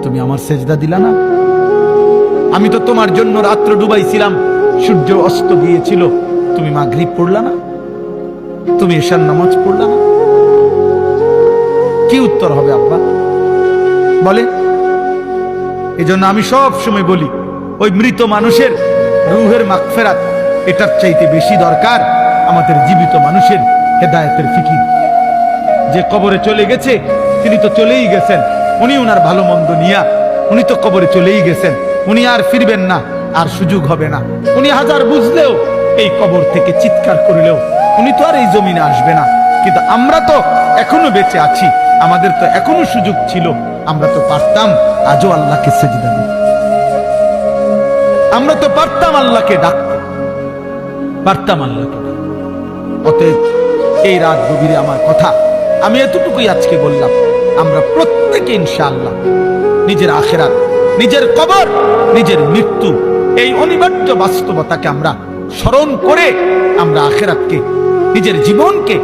তুমি আমার সেজদা দিলা না? আমি তো তোমার জন্য রাত্র ডুবাইছিলাম, সূর্য অস্ত গিয়েছিল, তুমি মাগরিব পড়লা না? তুমি এশার নামাজ পড়লা না? কি উত্তর হবে আব্বা বলে? এজন্য আমি সব সময় বলি, ওই মৃত মানুষের রূহের মাগফিরাত এটার চাইতে বেশি দরকার আমাদের জীবিত মানুষের হেদায়েতের ফিকির। যে কবরে চলে গেছে তিনি তো চলেই গেছেন, উনি ওনার ভালো মন্দ নিয়া উনি তো কবরে চলেই গেছেন, উনি আর ফিরবেন না, আর সুযোগ হবে না। উনি হাজার বুঝলেও, এই কবর থেকে চিৎকার করলেও উনি তো আর এই জমিনে আসবে না। কিন্তু আমরা তো এখনো বেঁচে আছি, আমাদের তো এখনো সুযোগ ছিল, আমরা তো পারতাম আজও আল্লাহকে সেজদা দিতে, আমরা তো পারতাম আল্লাহকে ডাকতে, পারতাম আল্লাহকে। অতএব এই রাত গভীরে আমার কথা আমি এতটুকুই আজকে বললাম, আমরা প্রত্যেকে ইনশাআল্লাহ নিজের আখিরাত, নিজের কবর, নিজের মৃত্যু, এই অনিবার্য বাস্তবতাকে আমরা স্মরণ করে আমরা আখিরাতকে, নিজের জীবনকে